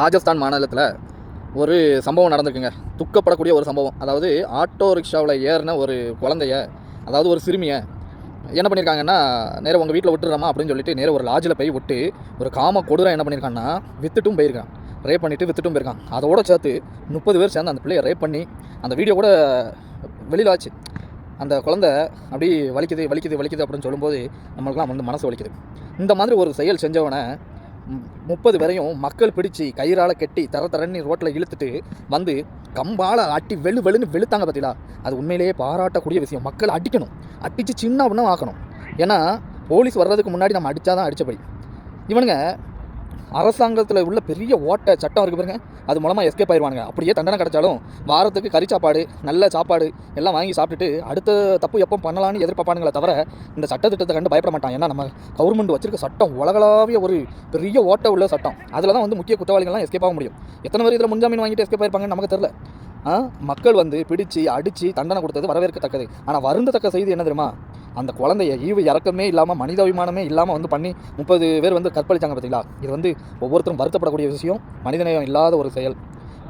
ராஜஸ்தான் மாநிலத்தில் ஒரு சம்பவம் நடந்திருக்குங்க. துக்கப்படக்கூடிய ஒரு சம்பவம். அதாவது ஆட்டோ ரிக்ஷாவில் ஏறின ஒரு குழந்தைய, அதாவது ஒரு சிறுமியை என்ன பண்ணியிருக்காங்கன்னா, நேராக உங்கள் வீட்டில் விட்டுறமா அப்படின்னு சொல்லிட்டு நேராக ஒரு லாட்ஜில் போய் விட்டு ஒரு காம கொடூரம் என்ன பண்ணியிருக்கான்னா, வித்துட்டும் போயிருக்கான். ரேப் பண்ணிவிட்டு வித்துட்டும் போயிருக்கான். அதோட சேர்த்து 30 பேர் சேர்ந்து அந்த பிள்ளையை ரேப் பண்ணி அந்த வீடியோ கூட வெளியில் ஆச்சு. அந்த குழந்தை அப்படி வலிக்குது வலிக்குது வலிக்குது அப்படின்னு சொல்லும்போது நம்மளுக்குலாம் வந்து மனசு வலிக்குது. இந்த மாதிரி ஒரு செயல் செஞ்சவனை 30 பேரையும் மக்கள் பிடிச்சி கயிறால் கெட்டி தரன்னு ரோட்டில் இழுத்துட்டு வந்து கம்பால் அட்டி வெளுன்னு வெளுத்தாங்க பார்த்தீங்களா? அது உண்மையிலேயே பாராட்டக்கூடிய விஷயம். மக்கள் அடிக்கணும், அடித்து சின்ன அப்படின்னா ஆக்கணும். ஏன்னா போலீஸ் வர்றதுக்கு முன்னாடி நம்ம அடித்தா தான் அடித்தபடி. இவனுங்க அரசாங்கத்தில் உள்ள பெரிய ஓட்ட சட்டம் இருக்குது பாருங்க, அது மூலமாக எஸ்கேப் ஆயிடுவானுங்க. அப்படியே தண்டனை கிடச்சாலும் வாரத்துக்கு கறி சாப்பாடு, நல்ல சாப்பாடு எல்லாம் வாங்கி சாப்பிட்டுட்டு அடுத்த தப்பு எப்போ பண்ணலான்னு எதிர்பார்ப்பானுங்களே தவிர இந்த சட்டத்திட்டத்தை கண்டு பயப்பட மாட்டான். ஏன்னா நம்ம கவர்மெண்ட் வச்சிருக்க சட்டம் உலகளாவிய ஒரு பெரிய ஓட்ட உள்ள சட்டம். அதில் தான் வந்து முக்கிய குற்றவாளிகள்லாம் எஸ்கேப் ஆக முடியும். எத்தனை பேர் இதில் முன்ஜாமீன் வாங்கிட்டு எஸ்கேப் ஆயிருப்பாங்கன்னு நமக்கு தெரியல. மக்கள் வந்து பிடிச்சி அடித்து தண்டனை கொடுத்தது வரவேற்கத்தக்கது. ஆனால் வருந்தத்தக்க செய்தி என்ன தெரியுமா? அந்த குழந்தைய ஈவு இறக்கமே இல்லாமல், மனிதாபிமானமே இல்லாமல் வந்து பண்ணி 30 பேர் வந்து கற்பழித்தாங்க பார்த்தீங்களா? இது வந்து ஒவ்வொருத்தரும் வருத்தப்படக்கூடிய விஷயம், மனிதநேயம் இல்லாத ஒரு செயல்.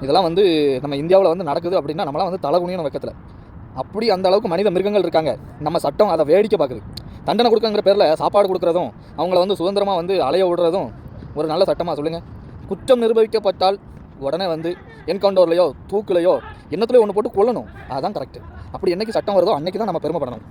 இதெல்லாம் வந்து நம்ம இந்தியாவில் வந்து நடக்குது அப்படின்னா நம்மளாம் வந்து தலகுனியும் வைக்கத்தில். அப்படி அந்த அளவுக்கு மனித மிருகங்கள் இருக்காங்க. நம்ம சட்டம் அதை வேடிக்கை பார்க்குது. தண்டனை கொடுக்குங்கிற பேரில் சாப்பாடு கொடுக்குறதும் அவங்கள வந்து சுதந்திரமாக வந்து அலைய விடுறதும் ஒரு நல்ல சட்டமாக சொல்லுங்கள்? குற்றம் நிரூபிக்கப்பட்டால் உடனே வந்து என்கவுண்டர்லையோ தூக்குலையோ என்னத்துலையோ ஒன்று போட்டு கொல்லணும். அதுதான் கரெக்டு. அப்படி என்றைக்கு சட்டம் வருதோ அன்றைக்கி தான் நம்ம பெருமைப்படணும்.